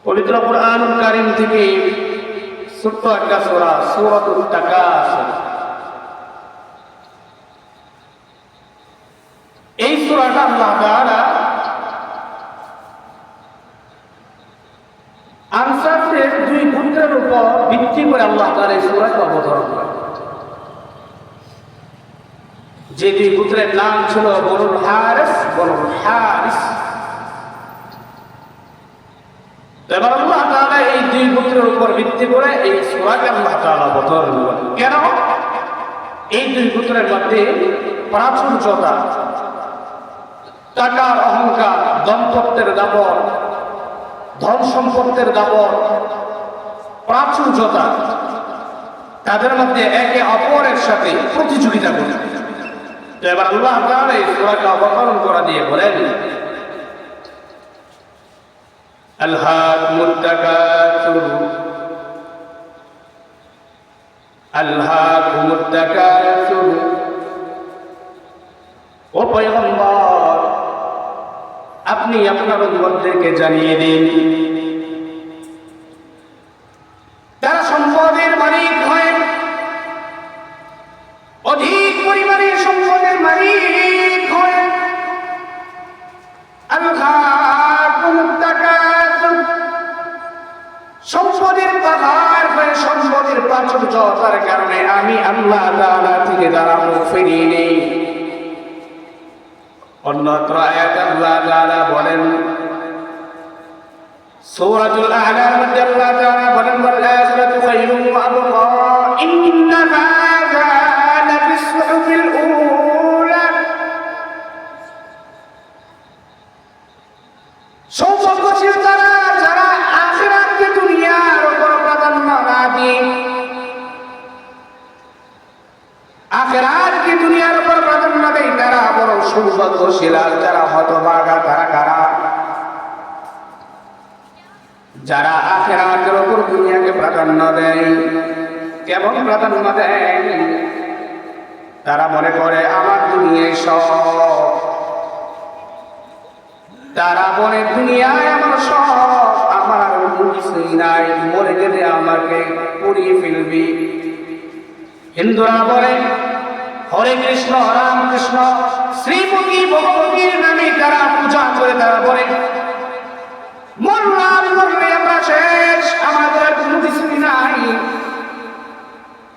পবিত্র কুরআনুল কারীম থেকে ছোট্ট একটা সূরা সূরাতুত তাকাসুর। এই সূরাটা আল্লাহ তাআলা আনসারের দুই পুত্রের উপর ভিত্তি করে আল্লাহ তাআলা এই সূরাকে অবতরণ করেন। যে দুই পুত্রের নাম ছিল বনুল হারিস। এবার আল্লাহ তাআলা এই দুই পুত্রের উপর ভিত্তি করে এই সূরাকে আল্লাহ তাআলা অবতরণ করেন। কেন? এই দুই পুত্রের মধ্যে প্রাচুর্যতা, টাকার অহংকার, দম্পত্যের দাপট, ধন সম্পদের দাপট, প্রাচুর্যতা, তাদের মধ্যে একে অপরের সাথে প্রতিযোগিতা করে। এবার আল্লাহ তাআলা এই সূরাকে অবতরণ করা দিয়ে বলেন, আলহাকুমুত তাকাসুর আলহাকুমুত তাকাসুর। ও পয়গম্বর, আপনি আপনার উম্মতদেরকে জানিয়ে দিন, যারা সম্পদের মালিক হয়, অধিক পরিমাণে সম্পদের মালিক হয়, আলহাকুমুত তাকাসুর, সম্পদের পাহাড় হয়ে সম্পদের প্রাচুর্যতার কারণে আমি আল্লাহ তাআলা থেকে যারা মুখ ফিরিয়ে নেই। অন্যত্র আয়াত আল্লাহ তাআলা বলেন, সূরাতুল আ'লার মধ্যে আল্লাহ তাআলা বলেন, ওয়াল আখিরাতু খায়রুন ওয়া আবকা ইন্না হাযা লাফিস সুহুফিল উলা। সৌভাগ্যশীল তারা যারা আখিরাতকে দুনিয়ার উপর প্রাধান্য না দিয়ে আখিরাতকে দুনিয়ার উপর প্রাধান্য দেয়, তারা বড় সৌভাগ্যশীল। আর যারা হতভাগা তারা কারা? যারা আখিরাতের উপর দুনিয়াকে প্রাধান্য দেয়। কেমন প্রাধান্য দেয়? তারা মনে করে আমার দুনিয়ায় সব, তারা বলে দুনিয়ায় আমার সব, আমার কিছুই নাই, মরে গেলে আমাকে পুড়িয়ে ফেলবি। হিন্দুরা বলে হরে কৃষ্ণ রাম কৃষ্ণ শ্রীমতী ভগবতীর নামে তারা পূজা করে। তারা বলে মরলাম, মরলে আমরা শেষ, আমাদের কোনো কিছুই নাই।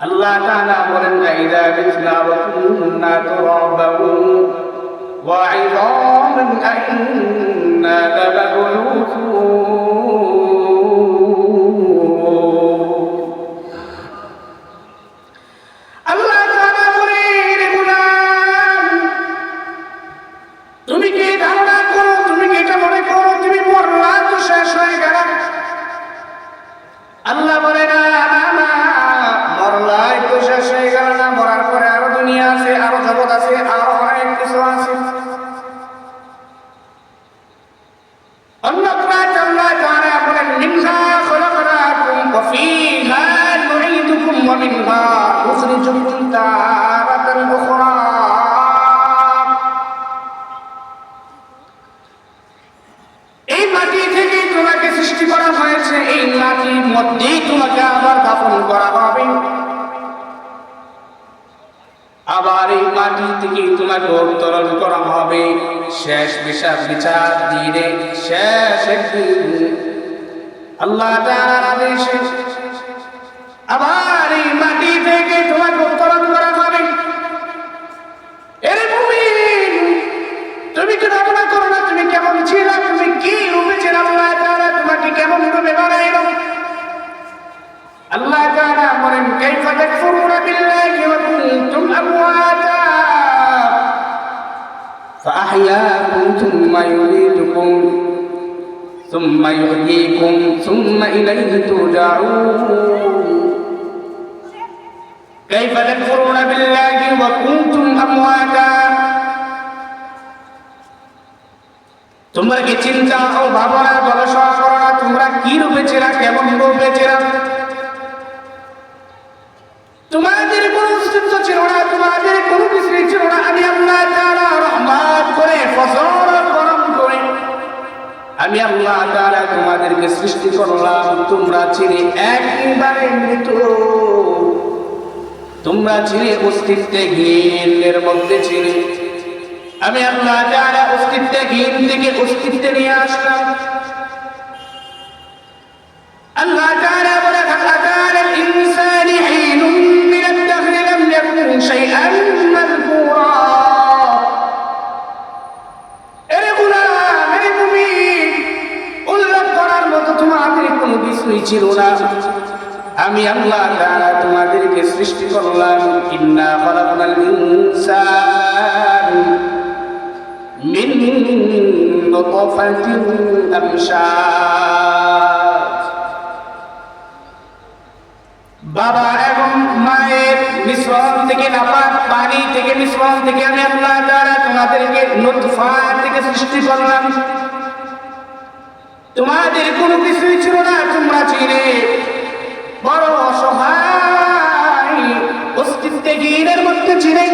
আল্লাহ তাআলা বলেন, ইযা মিতনা ওয়া কুন্না তুরাবান ওয়া ইযামান আইন্না লামাবউসুন। আল্লাহ তাআলা বলেন, গোলাম তুমি কি ধারণা করো, তুমি কি এটা মনে করো তুমি মরলা তো শেষ হয়ে গেল? আল্লাহ বলে না, মরলাই তো শেষ হয়ে গেল না, মরার পরে আরো দুনিয়া আছে, আরো জগৎ আছে, আরো অনেক কিছু আছে। অন্যত্র আল্লাহ তাআলা বলেন, মিনহা খলাকনাকুম ওয়া ফীহা নুঈদুকুম ওয়া মিনহা নুখরিজুকুম তারাতান উখরা। এই মাটি থেকে তোমাকে সৃষ্টি করা হয়েছে, এই মাটির মধ্যেই তোমাকে আবার দাফন করা হবে, আবার এই মাটি থেকে তোমাকে উত্তোলন করা হবে। শেষ বিচার দিনে শেষ একদিন আল্লাহ তাআলার আদেশে আবার এই মাটি থেকে তোমাকে উত্তোলন করা হবে। এর মুমিন, তুমি কি ধারণা করো না তুমি কেমন ছিলে, তুমি কি রূপে ছিলে? আল্লাহ তাআলা তোমাকে কেমন রূপে বানাইল? আল্লাহ তাআলা বলেন, কাইফা তাকফুরুনা বিল্লাহি ওয়া কুনতুম আমওয়াতা ফাআহইয়াকুম থুম্মা ইউমীতুকুম থুম্মা ইউহয়ীকুম থুম্মা ইলাইহি তুরজাউন। কাইফা তাকফুরুনা বিল্লাহি ওয়া কুনতুম আমওয়াতা, তোমরা কি চিন্তা ও ভাবনা গবেষণা করো না তোমরা কি রূপে ছিলা, কেমন রূপে ছিলা? তোমাদের কোনো অস্তিত্ব ছিল না, তোমাদের কোনো কিছুই ছিল না। আমি আল্লাহ তাআলা রহমত করে ফজর গরম করে আমি আল্লাহ তাআলা তোমাদেরকে সৃষ্টি করলাম, তোমরা ছিলে একেবারে মৃত, তোমরা ছিলে অস্তিত্বহীনের মধ্যে ছিলে। আমি আল্লাহ তাআলা অস্তিত্বহীন থেকে অস্তিত্বে নিয়ে আসলাম। আল্লাহ তাআলা বলে খালাকাল ইনসানি হিনুম মিনাদ দাহরি লাম ইয়াকুন শাইআন মাযকুরা। এরে গোলাম, এরে মুমিন, উল্লেখ করার মতো তোমাদের কোনো কিছুই ছিল না। আমি আল্লাহ তাআলা তোমাদেরকে সৃষ্টি করলাম। ইন্না খালাকনাল ইনসান মিন নুতফাতিন আমশাজ। বাবা এবং মায়ের মিশ্রণ থেকে, নাপাক পানি থেকে, মিশ্রণ থেকে আমি আল্লাহ তাআলা তোমাদেরকে নুতফা থেকে সৃষ্টি করলাম। তোমাদের কোনো কিছুই ছিল না, তোমরা ছিলে বড় অসহায়, অস্তিত্বহীনের মধ্যে ছিলে।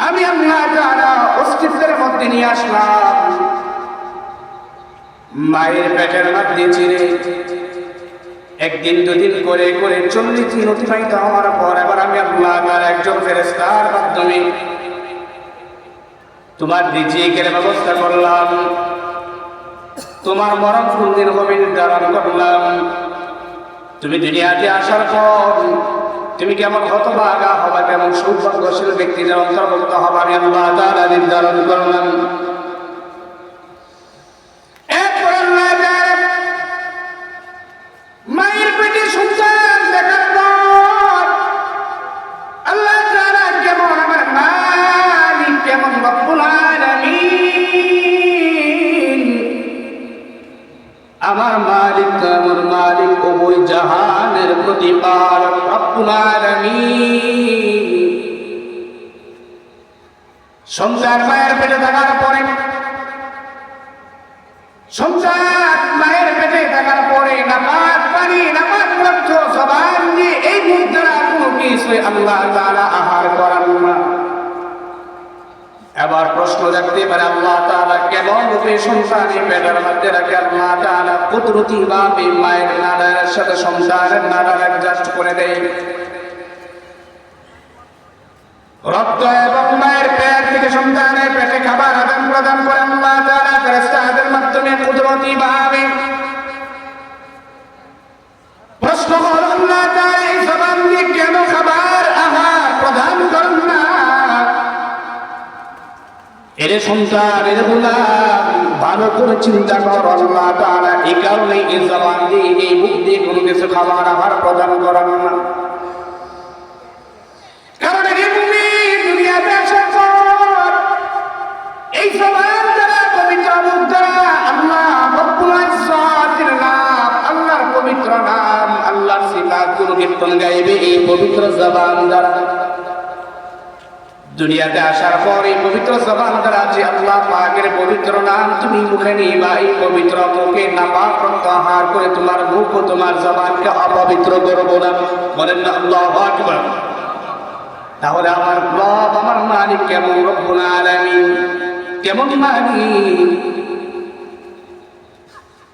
আমি আল্লাহ তাআলা অস্তিত্বের মধ্যে নিয়ে আসলাম। মায়ের পেটের মধ্যে ছিলে। একদিন দুদিন করে করে 40 দিন অতিবাহিত হওয়ার পর এবার আমি আল্লাহ তাআলা একজন ফেরেশতার মাধ্যমে তোমার রিজিকের ব্যবস্থা করলাম, তোমার মরণ কোন দিন হবে নির্ধারণ করলাম। তুমি দুনিয়াতে আসার পর তুমি কেমন হতভাগা হবা, কেমন সৌভাগ্যশীল ব্যক্তিদের অন্তর্ভুক্ত হবা, আমি আল্লাহ তাআলা নির্ধারণ করলাম। এরপর আল্লাহ তাআলা মায়ের পেটে সন্তান দেখার পর আল্লাহ তাআলা কেমন আমার মালিক, কেমন রব্বুল আলামিন, আমার মালিক তো আমার মালিক, উভয় জাহানের প্রতিপালক রব্বুল আলামিন। সন্তান মায়ের পেটে থাকার পরে, সন্তান মায়ের পেটে থাকার পরে নাপাক পানি, নাপাক রক্ত জবান দিয়ে এই মুখ দ্বারা কোনো কিছু আল্লাহ তাআলা আহার করান না। এবার প্রশ্ন জাগতে পারে, আল্লাহ তাআলা কেমন রূপে সন্তানের পেটের মধ্যে রাখে? আল্লাহ তাআলা কুদরতি ভাবে মায়ের নাড়ার সাথে সন্তানের নাড়ার অ্যাডজাস্ট করে দেয়। রক্ত এবং মায়ের পেট থেকে সন্তানের পেটে খাবার আদান প্রদান করে আল্লাহ তাআলা ফেরেশতাদের মাধ্যমে কুদরতি ভাবে। প্রশ্ন হল, আল্লাহ তাআলা এই জবান দিয়ে কেন খাবার আহার প্রদান করেন না? এরে সন্তান, এরে গোলাম, ভালো করে চিন্তা কর। আল্লাহ তাআলা এই কারণে এই জবান দিয়ে, এই মুখ দিয়ে কোনো কিছু খাবার আহার প্রদান করেন না। কারণ দুনিয়াতে আসার পর এই জবান দ্বারা, পবিত্র মুখ দ্বারা আল্লাহ রব্বুল ইজ্জতের নাম, আল্লাহর পবিত্র নাম, আল্লাহর সিফাত গুলো কীর্তন গাইবে এই পবিত্র জবান দ্বারা। দুনিয়াতে আসার পর এই পবিত্র জবান দ্বারা যে আল্লাহ পাকের পবিত্র নাম তুমি মুখে নিবা, এই পবিত্র মুখে নাপাক রক্ত আহার করে তোমার মুখ ও তোমার জবানকে অপবিত্র করবো না। বলেন না আল্লাহু আকবার। তাহলে আমার রব, আমার মালিক কেমন রব্বুল আলামিন, কেমন মালিক?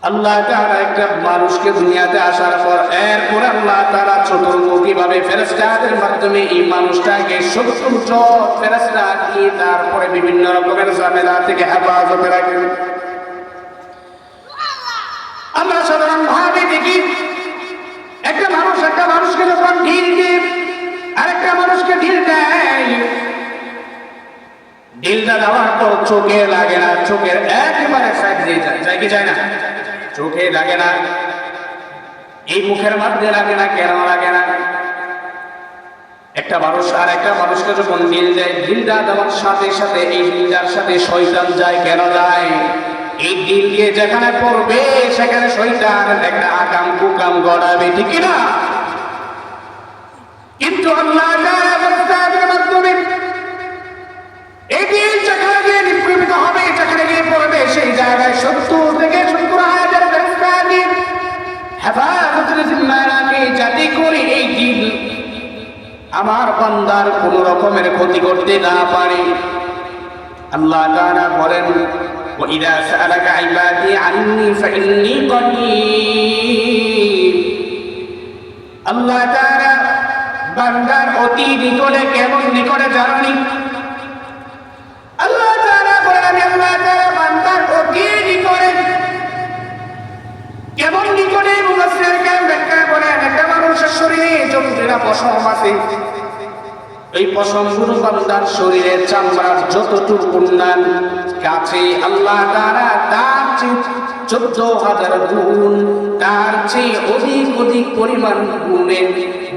আল্লাহ তাআলা একটা মানুষকে দুনিয়াতে আসার পর এরপর আল্লাহ তাআলা চতুর্মুখী ভাবে ফেরেশতাদের মাধ্যমে এই মানুষটাকে 70 জন ফেরেশতা দিয়ে তারপরে বিভিন্ন রকমের ঝামেলা থেকে হেফাজতে রাখেন। আমরা সাধারণ ভাবে দেখি একটা মানুষকে যখন ঢিল দিয়ে আরেকটা মানুষকে ঢিল দেয়, ঢিলটা দেওয়ার পর চোখে লাগে না, চোখের একেবারে সাইড দিয়ে যায় কি যায় না? চোখে লাগে না। এই মুখের মধ্যে লাগে না, কেন লাগে না? একটা মানুষ আর একটা মানুষকে যখন ঢিল দেয়, ঢিলটা দেওয়ার সাথে সাথে এই ঢিলটার সাথে শয়তান যায়। কেন যায়? এই ঢিল দিয়ে যেখানে পড়বে সেখানে শয়তান একটা আকাম কুকাম গড়াবে, ঠিক না? কিন্তু আল্লাহ তাআলার মাধ্যমে এই ঢিল যেখানে গিয়ে নিক্ষেপিত হবে, যেখানে গিয়ে পড়বে, সেই জায়গায় 70 থেকে 70,000 ফেরেশতা দিয়ে হেফাজতের জিম্মায় রাখে, যাতে করে এই ঢিল আমার বান্দার কোন রকমের ক্ষতি করতে না পারে। আল্লাহ তাআলা বলেন, وإذا سألك عبادي عني فإني قريب আল্লাহ তাআলা বান্দার অতি নিকটে কেমন নিকটে জানেন আল্লাহ তাআলা বলেন আল্লাহ তাআলা বান্দার অতি নিকটে কেমন নিকটে মুফাসসির কেরাম ব্যাখ্যা করেন একটা মানুষের শরীরে যতটা পশম আছে এই পশমগুলো বান্দার শরীরের চামড়ার যতটুকু পরিমাণ কাছে আল্লাহ তাআলা তার চেয়ে ১৪,০০০ গুণ তার চেয়ে অধিক অধিক পরিমাণ গুণে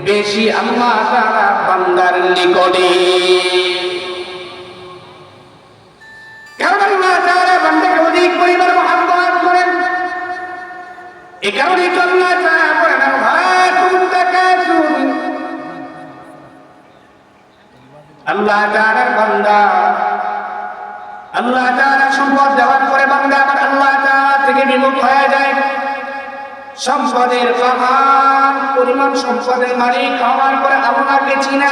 বেশি আল্লাহ তাআলা বান্দার নিকটে কারণ আল্লাহ তাআলা বান্দাকে অধিক পরিমাণ মহব্বত করেন এই কারণে আল্লাহ তাআলা বলেন হাকুম তাকাসুর আল্লাহ তাআলার বান্দা আল্লাহ তাআলা সম্পদ দেওয়ার পরে বান্দা আবার আল্লাহ তাআলা থেকে বিমুখ হয়ে যায় সম্পদের পাহাড় পরিমাণ সম্পদের মালিক হওয়ার পরে আল্লাহকে চিনা